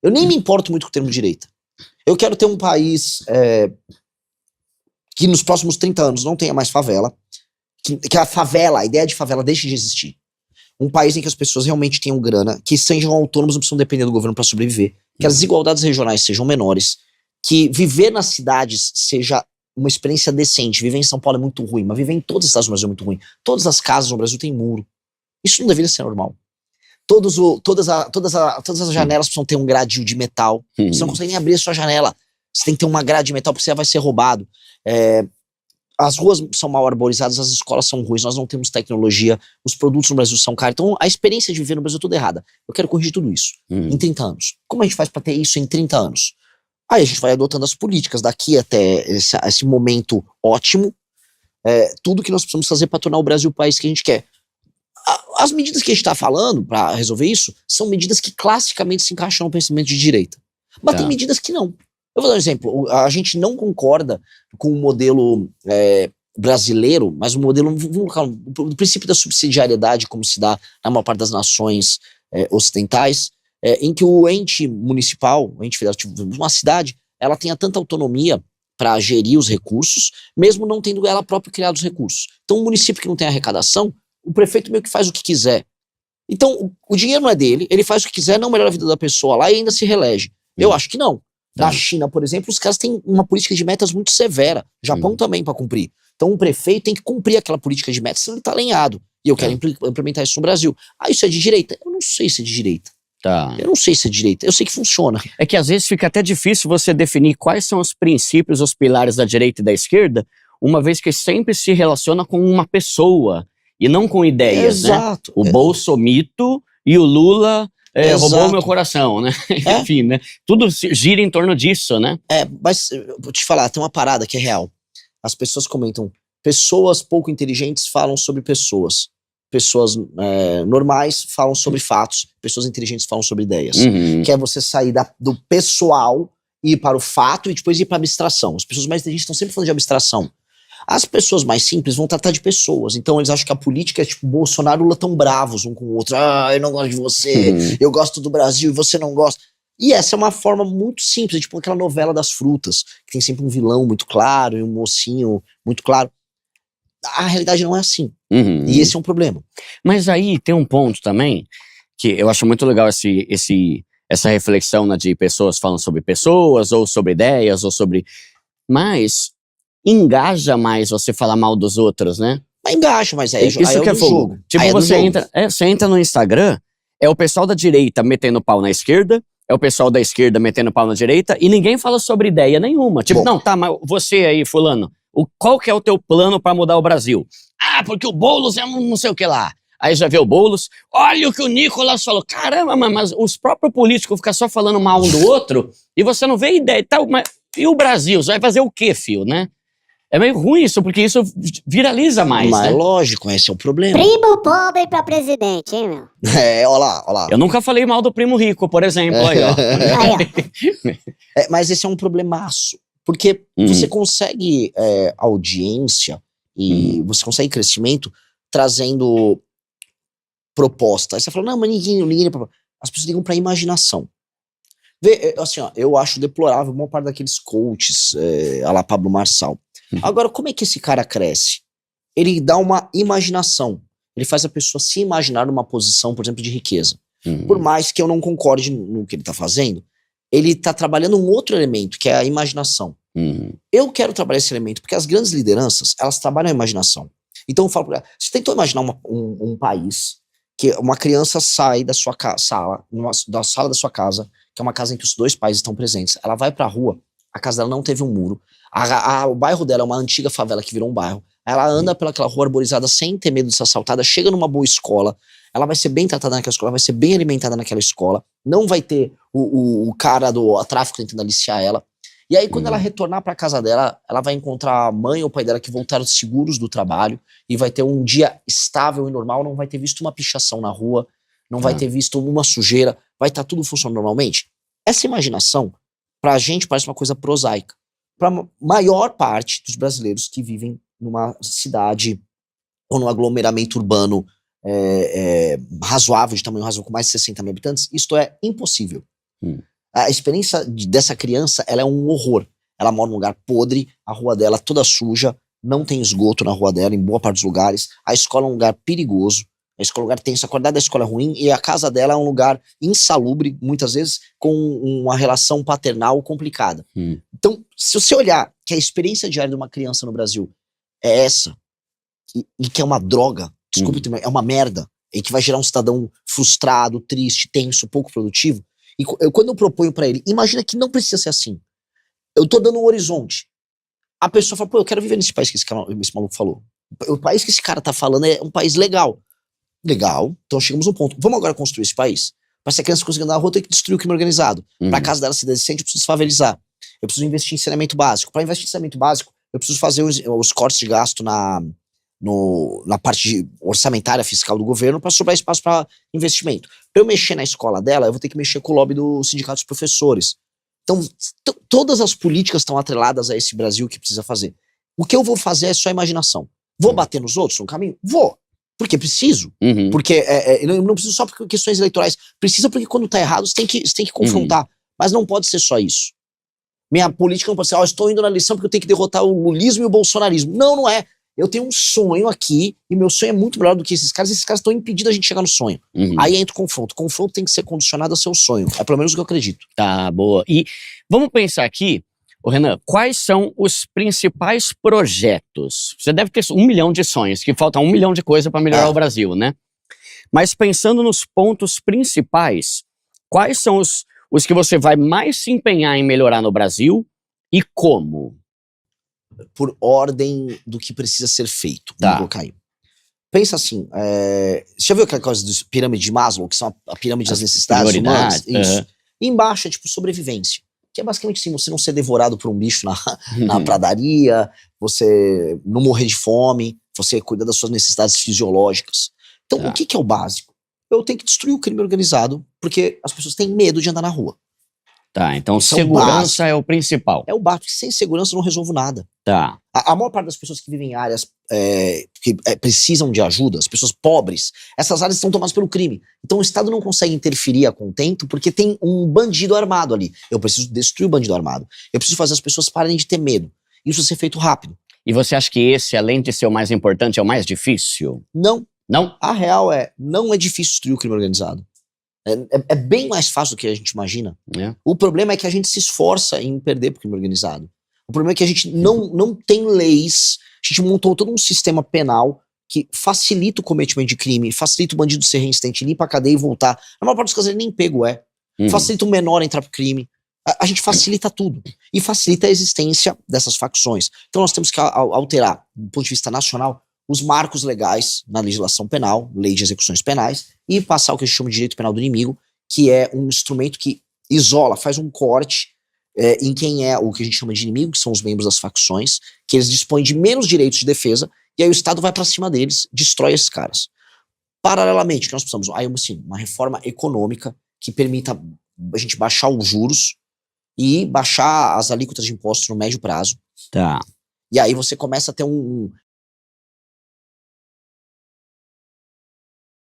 Eu nem me importo muito com o termo direita. Eu quero ter um país que nos próximos 30 anos não tenha mais favela, que a ideia de favela deixe de existir. Um país em que as pessoas realmente tenham grana, que sejam autônomos, não precisam depender do governo para sobreviver, que as desigualdades regionais sejam menores, que viver nas cidades seja uma experiência decente. Viver em São Paulo é muito ruim, mas viver em todos os estados do Brasil é muito ruim. Todas as casas no Brasil têm muro. Isso não deveria ser normal. Todas as janelas precisam ter um gradil de metal. Você não consegue nem abrir a sua janela. Você tem que ter uma grade de metal porque você vai ser roubado. As ruas são mal arborizadas, as escolas são ruins, nós não temos tecnologia, os produtos no Brasil são caros. Então a experiência de viver no Brasil é toda errada. Eu quero corrigir tudo isso em 30 anos. Como a gente faz para ter isso em 30 anos? Aí a gente vai adotando as políticas daqui até esse momento ótimo, tudo que nós precisamos fazer para tornar o Brasil o país que a gente quer. As medidas que a gente está falando para resolver isso são medidas que classicamente se encaixam no pensamento de direita. Mas tem medidas que não. Eu vou dar um exemplo. A gente não concorda com o modelo brasileiro, mas o modelo, o princípio da subsidiariedade, como se dá na maior parte das nações ocidentais, em que o ente municipal, o ente federativo, uma cidade, ela tenha tanta autonomia para gerir os recursos, mesmo não tendo ela própria criado os recursos. Então, um município que não tem arrecadação, o prefeito meio que faz o que quiser. Então, o dinheiro não é dele, ele faz o que quiser, não melhora a vida da pessoa lá e ainda se reelege. Eu acho que não. Na China, por exemplo, os caras têm uma política de metas muito severa. Japão também para cumprir. Então, um prefeito tem que cumprir aquela política de metas, senão ele tá alinhado. E eu quero implementar isso no Brasil. Isso é de direita? Eu não sei se é de direita. Eu não sei se é de direita. Eu sei que funciona. É que às vezes fica até difícil você definir quais são os princípios, os pilares da direita e da esquerda, uma vez que sempre se relaciona com uma pessoa e não com ideias, Exato. Né? O Bolsomito e o Lula roubou meu coração, né? Enfim, né? Tudo gira em torno disso, né? Mas vou te falar, tem uma parada que é real. As pessoas comentam, pessoas pouco inteligentes falam sobre pessoas. Pessoas normais falam sobre fatos. Pessoas inteligentes falam sobre ideias. Que é você sair do pessoal, ir para o fato e depois ir para a abstração. As pessoas mais inteligentes estão sempre falando de abstração. As pessoas mais simples vão tratar de pessoas. Então eles acham que a política é tipo Bolsonaro e Lula tão bravos um com o outro. Eu não gosto de você, eu gosto do Brasil e você não gosta. E essa é uma forma muito simples, tipo aquela novela das frutas, que tem sempre um vilão muito claro e um mocinho muito claro. A realidade não é assim. E esse é um problema. Mas aí tem um ponto também, que eu acho muito legal essa reflexão, né, de pessoas falando sobre pessoas, ou sobre ideias, ou sobre... Mas... engaja mais você falar mal dos outros, né? Mas engaja, mas isso aí que é fogo. Tipo, você entra no Instagram, é o pessoal da direita metendo pau na esquerda, é o pessoal da esquerda metendo pau na direita, e ninguém fala sobre ideia nenhuma. Tipo, não, tá, mas você aí, fulano, qual que é o teu plano pra mudar o Brasil? Porque o Boulos é um não sei o que lá. Aí já vê o Boulos, olha o que o Nicolas falou. Caramba, mas os próprios políticos ficam só falando mal um do outro, e você não vê ideia. Tá, mas e o Brasil? Você vai fazer o quê, filho, né? É meio ruim isso, porque isso viraliza mais, mas né? Lógico, esse é o problema. Primo pobre pra presidente, hein, meu? Ó lá. Eu nunca falei mal do primo rico, por exemplo, aí, ó. Mas esse é um problemaço, porque você consegue audiência e você consegue crescimento trazendo proposta. Aí você fala, não, mas ninguém... As pessoas ligam pra imaginação. Assim, ó, eu acho deplorável uma parte daqueles coaches, a lá Pablo Marçal. Agora, como é que esse cara cresce? Ele dá uma imaginação. Ele faz a pessoa se imaginar numa posição, por exemplo, de riqueza. Por mais que eu não concorde no que ele tá fazendo, ele tá trabalhando um outro elemento, que é a imaginação. Eu quero trabalhar esse elemento, porque as grandes lideranças, elas trabalham a imaginação. Então eu falo pra ela, você tentou imaginar um país que uma criança sai da sua sala da sua casa, que é uma casa em que os dois pais estão presentes, ela vai pra rua, a casa dela não teve um muro, o bairro dela é uma antiga favela que virou um bairro, ela anda pelaquela rua arborizada sem ter medo de ser assaltada, chega numa boa escola, ela vai ser bem tratada naquela escola, vai ser bem alimentada naquela escola, não vai ter o cara do tráfico tentando aliciar ela. E aí quando ela retornar pra casa dela, ela vai encontrar a mãe ou o pai dela que voltaram seguros do trabalho e vai ter um dia estável e normal, não vai ter visto uma pichação na rua, não vai ter visto uma sujeira, vai estar tudo funcionando normalmente. Essa imaginação, pra gente, parece uma coisa prosaica. Pra maior parte dos brasileiros que vivem numa cidade ou num aglomeramento urbano razoável, de tamanho razoável, com mais de 60 mil habitantes, isto é impossível. A experiência dessa criança, ela é um horror. Ela mora num lugar podre, a rua dela toda suja, não tem esgoto na rua dela, em boa parte dos lugares. A escola é um lugar perigoso, a escola é um lugar tenso, a qualidade da escola é ruim, e a casa dela é um lugar insalubre, muitas vezes, com uma relação paternal complicada. Então, se você olhar que a experiência diária de uma criança no Brasil é essa, e que é uma droga, desculpe, é uma merda, e que vai gerar um cidadão frustrado, triste, tenso, pouco produtivo, e quando eu proponho pra ele, imagina que não precisa ser assim. Eu tô dando um horizonte. A pessoa fala, pô, eu quero viver nesse país que esse maluco falou. O país que esse cara tá falando é um país legal. Legal, então chegamos a um ponto. Vamos agora construir esse país? Pra se a criança conseguir andar na rua, eu tenho que destruir o crime organizado. Pra casa dela ser decente, eu preciso desfavelizar. Eu preciso investir em saneamento básico. Pra investir em saneamento básico, eu preciso fazer os cortes de gasto na parte orçamentária fiscal do governo para sobrar espaço para investimento. Para eu mexer na escola dela, eu vou ter que mexer com o lobby do sindicato dos professores. Então, todas as políticas estão atreladas a esse Brasil que precisa fazer. O que eu vou fazer é só imaginação. Vou bater nos outros no caminho? Vou. Porque preciso. Porque eu não preciso só por questões eleitorais. Precisa porque quando tá errado, você tem que confrontar. Mas não pode ser só isso. Minha política não pode ser, estou indo na eleição porque eu tenho que derrotar o lulismo e o bolsonarismo. Não, não é. Eu tenho um sonho aqui, e meu sonho é muito melhor do que esses caras estão impedindo a gente de chegar no sonho. Aí entra o confronto. O confronto tem que ser condicionado ao seu sonho. É pelo menos o que eu acredito. Tá, boa. E vamos pensar aqui, Renan, quais são os principais projetos? Você deve ter 1 milhão de sonhos, que falta 1 milhão de coisas para melhorar o Brasil, né? Mas pensando nos pontos principais, quais são os que você vai mais se empenhar em melhorar no Brasil e como? Por ordem do que precisa ser feito. Vamos colocar aí. Pensa assim, você já viu aquela coisa da pirâmide de Maslow, que são a pirâmide das necessidades humanas? Isso. E embaixo é tipo sobrevivência, que é basicamente assim, você não ser devorado por um bicho na pradaria, você não morrer de fome, você cuidar das suas necessidades fisiológicas. Então, o que é o básico? Eu tenho que destruir o crime organizado, porque as pessoas têm medo de andar na rua. Tá, então segurança é o principal. É o básico, sem segurança eu não resolvo nada. Tá. A maior parte das pessoas que vivem em áreas que precisam de ajuda, as pessoas pobres, essas áreas estão tomadas pelo crime. Então o Estado não consegue interferir a contento porque tem um bandido armado ali. Eu preciso destruir o bandido armado. Eu preciso fazer as pessoas pararem de ter medo. Isso ser feito rápido. E você acha que esse, além de ser o mais importante, é o mais difícil? Não. Não? A real não é difícil destruir o crime organizado. É bem mais fácil do que a gente imagina. O problema é que a gente se esforça em perder pro crime organizado. O problema é que a gente não tem leis. A gente montou todo um sistema penal que facilita o cometimento de crime, facilita o bandido ser reincidente, ir pra cadeia e voltar. Na maior parte dos casos ele nem pego facilita o menor entrar pro crime. A gente facilita tudo. E facilita a existência dessas facções. Então nós temos que alterar, do ponto de vista nacional, os marcos legais na legislação penal, lei de execuções penais, e passar o que a gente chama de direito penal do inimigo, que é um instrumento que isola, faz um corte em quem é o que a gente chama de inimigo, que são os membros das facções, que eles dispõem de menos direitos de defesa, e aí o Estado vai pra cima deles, destrói esses caras. Paralelamente, que nós precisamos, uma reforma econômica que permita a gente baixar os juros e baixar as alíquotas de impostos no médio prazo. Tá. E aí você começa a ter